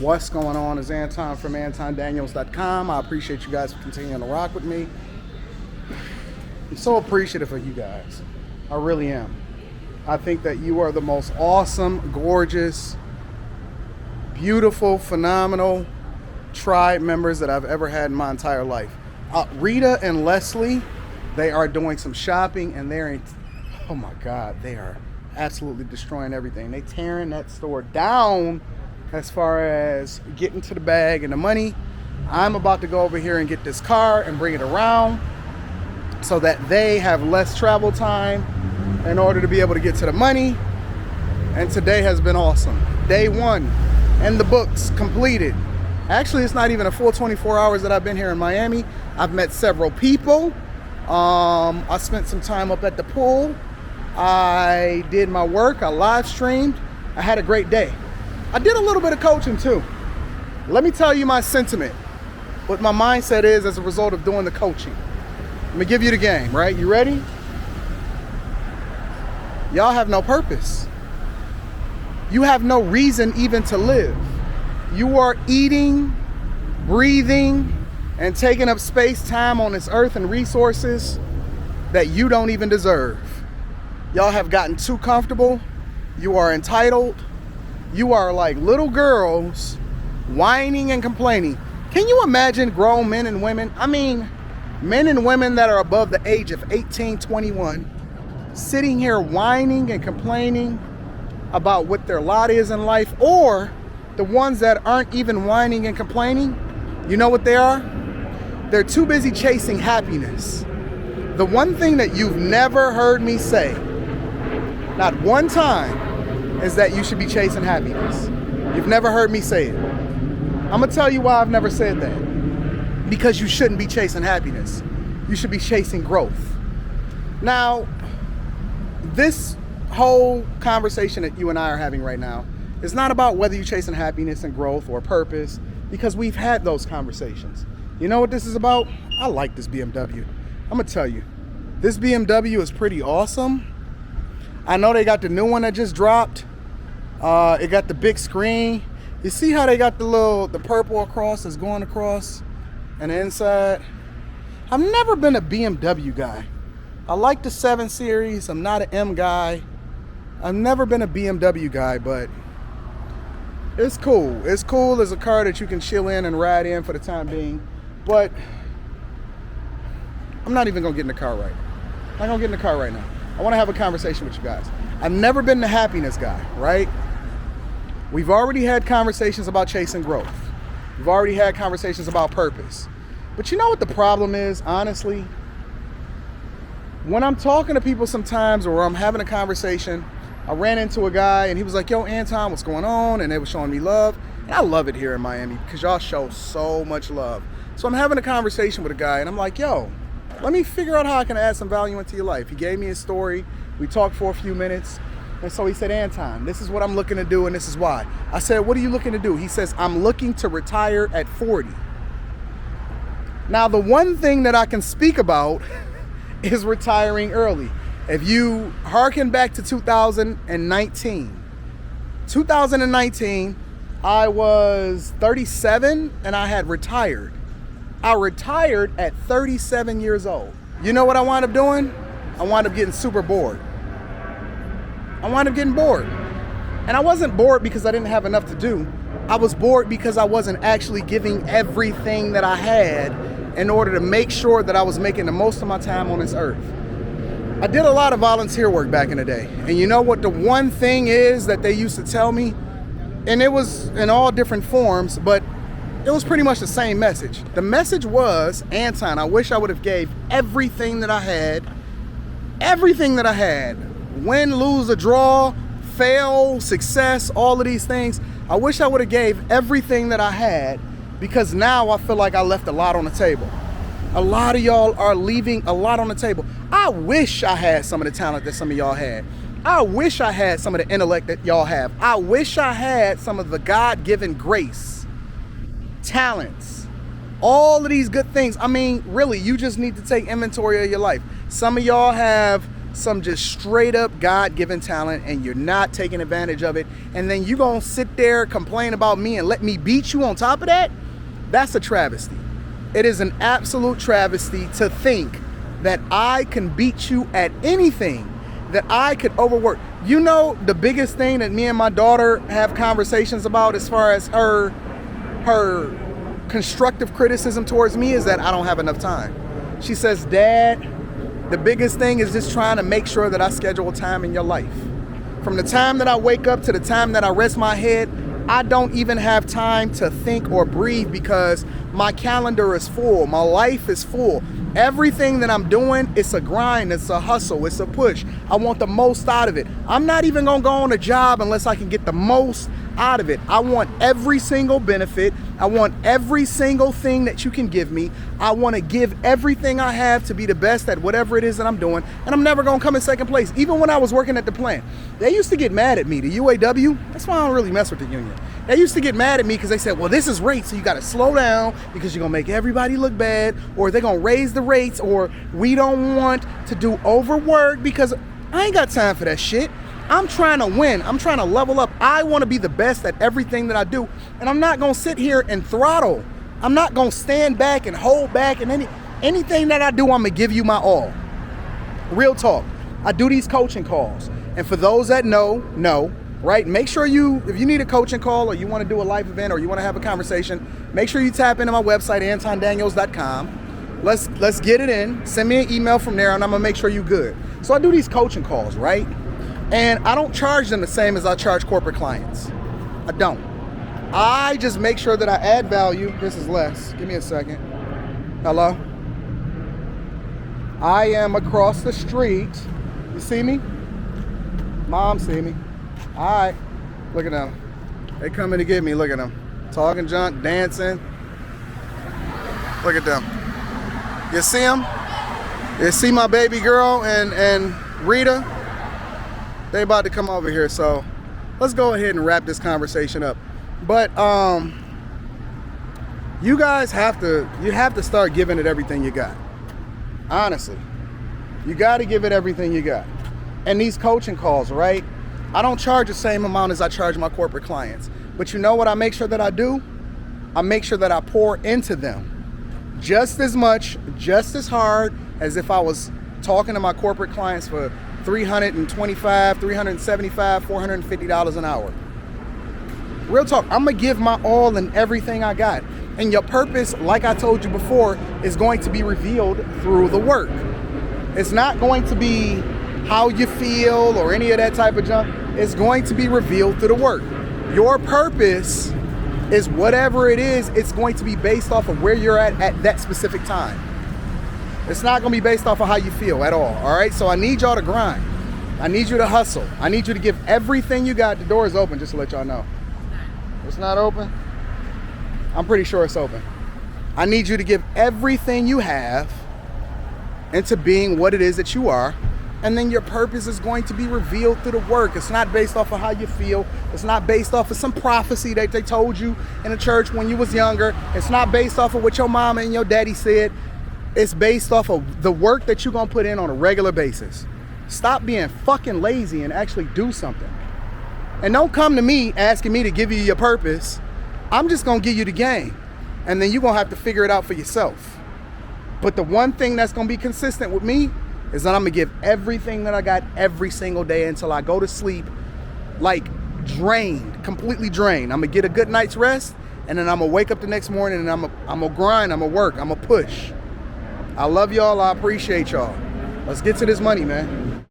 What's going on? Is Anton from AntonDaniels.com. I appreciate you guys for continuing to rock with me. I'm so appreciative of you guys. I really am. I think that you are the most awesome, gorgeous, beautiful, phenomenal tribe members that I've ever had in my entire life. Rita and Leslie, they are doing some shopping and oh my God, they are absolutely destroying everything. They tearing that store down as far as getting to the bag and the money. I'm about to go over here and get this car and bring it around so that they have less travel time in order to be able to get to the money. And today has been awesome. Day one and the books completed. Actually, it's not even a full 24 hours that I've been here in Miami. I've met several people. I spent some time up at the pool. I did my work. I live streamed. I had a great day. I did a little bit of coaching too. Let me tell you my sentiment, what my mindset is as a result of doing the coaching. Let me give you the game, right? You ready? Y'all have no purpose. You have no reason even to live. You are eating, breathing, and taking up space, time on this earth and resources that you don't even deserve. Y'all have gotten too comfortable. You are entitled. You are like little girls whining and complaining. Can you imagine grown men and women? I mean, men and women that are above the age of 18, 21, sitting here whining and complaining about what their lot is in life, or the ones that aren't even whining and complaining, you know what they are? They're too busy chasing happiness. The one thing that you've never heard me say, not one time, is that you should be chasing happiness. You've never heard me say it. I'm gonna tell you why I've never said that. Because you shouldn't be chasing happiness. You should be chasing growth. Now, this whole conversation that you and I are having right now is not about whether you're chasing happiness and growth or purpose, because we've had those conversations. You know what this is about? I like this BMW. I'm gonna tell you, this BMW is pretty awesome. I know they got the new one that just dropped. It got the big screen. You see how they got the purple across that's going across and the inside? I've never been a BMW guy. I like the 7 Series. I'm not an M guy. I've never been a BMW guy, but it's cool. It's cool as a car that you can chill in and ride in for the time being. But I'm not even gonna get in the car right now. I'm not gonna get in the car right now. I wanna have a conversation with you guys. I've never been the happiness guy, right? We've already had conversations about chasing growth. We've already had conversations about purpose. But you know what the problem is, honestly? When I'm talking to people sometimes, or I'm having a conversation, I ran into a guy and he was like, yo, Anton, what's going on? And they were showing me love. And I love it here in Miami because y'all show so much love. So I'm having a conversation with a guy and I'm like, yo, let me figure out how I can add some value into your life. He gave me his story. We talked for a few minutes. And so he said, Anton, this is what I'm looking to do and this is why. I said, what are you looking to do? He says, I'm looking to retire at 40. Now, the one thing that I can speak about is retiring early. If you hearken back to 2019, I was 37 and I had retired. I retired at 37 years old. You know what I wound up doing? I wound up getting super bored. I wound up getting bored. And I wasn't bored because I didn't have enough to do. I was bored because I wasn't actually giving everything that I had in order to make sure that I was making the most of my time on this earth. I did a lot of volunteer work back in the day. And you know what the one thing is that they used to tell me? And it was in all different forms, but it was pretty much the same message. The message was, Anton, I wish I would have gave everything that I had, win, lose, or draw, fail, success, all of these things. I wish I would have gave everything that I had, because now I feel like I left a lot on the table. A lot of y'all are leaving a lot on the table. I wish I had some of the talent that some of y'all had. I wish I had some of the intellect that y'all have. I wish I had some of the God-given grace, talents, all of these good things. I mean, really, you just need to take inventory of your life. Some of y'all have some just straight up God-given talent and you're not taking advantage of it, and then you gonna sit there, complain about me, and let me beat you on top of that? That's a travesty. It is an absolute travesty to think that I can beat you at anything, that I could overwork. You know, the biggest thing that me and my daughter have conversations about as far as her constructive criticism towards me is that I don't have enough time. She says, Dad, the biggest thing is just trying to make sure that I schedule time in your life. From the time that I wake up to the time that I rest my head, I don't even have time to think or breathe because my calendar is full. My life is full. Everything that I'm doing, it's a grind, it's a hustle, it's a push. I want the most out of it. I'm not even gonna go on a job unless I can get the most out of it. I want every single benefit. I want every single thing that you can give me. I want to give everything I have to be the best at whatever it is that I'm doing. And I'm never going to come in second place. Even when I was working at the plant, they used to get mad at me, the UAW. That's why I don't really mess with the union. They used to get mad at me because they said, well, this is rates, so you got to slow down because you're going to make everybody look bad, or they're going to raise the rates, or we don't want to do overwork because I ain't got time for that shit. I'm trying to win. I'm trying to level up. I want to be the best at everything that I do. And I'm not going to sit here and throttle. I'm not going to stand back and hold back. And anything that I do, I'm going to give you my all. Real talk. I do these coaching calls. And for those that know, right? Make sure if you need a coaching call or you want to do a live event or you want to have a conversation, make sure you tap into my website, antondaniels.com. Let's get it in. Send me an email from there and I'm going to make sure you're good. So I do these coaching calls, right? And I don't charge them the same as I charge corporate clients. I don't. I just make sure that I add value. This is Les. Give me a second. Hello? I am across the street. You see me? Mom see me. All right. Look at them. They coming to get me. Look at them. Talking junk, dancing. Look at them. You see them? You see my baby girl and Rita? They about to come over here, so let's go ahead and wrap this conversation up. But you guys have to start giving it everything you got. Honestly, you got to give it everything you got. And these coaching calls, right? I don't charge the same amount as I charge my corporate clients. But you know what I make sure that I do? I make sure that I pour into them just as much, just as hard as if I was talking to my corporate clients for $325, $375, $450 an hour. Real talk, I'm gonna give my all in everything I got. And your purpose, like I told you before, is going to be revealed through the work. It's not going to be how you feel or any of that type of junk. It's going to be revealed through the work. Your purpose is whatever it is, it's going to be based off of where you're at that specific time. It's not going to be based off of how you feel at all right? So I need y'all to grind. I need you to hustle. I need you to give everything you got. The door is open, just to let y'all know. It's not open? I'm pretty sure it's open. I need you to give everything you have into being what it is that you are, and then your purpose is going to be revealed through the work. It's not based off of how you feel. It's not based off of some prophecy that they told you in the church when you was younger. It's not based off of what your mama and your daddy said. It's based off of the work that you're gonna put in on a regular basis. Stop being fucking lazy and actually do something. And don't come to me asking me to give you your purpose. I'm just gonna give you the game. And then you're gonna have to figure it out for yourself. But the one thing that's gonna be consistent with me is that I'm gonna give everything that I got every single day until I go to sleep, like drained, completely drained. I'm gonna get a good night's rest, and then I'm gonna wake up the next morning and I'm gonna grind, I'm gonna work, I'm gonna push. I love y'all, I appreciate y'all. Let's get to this money, man.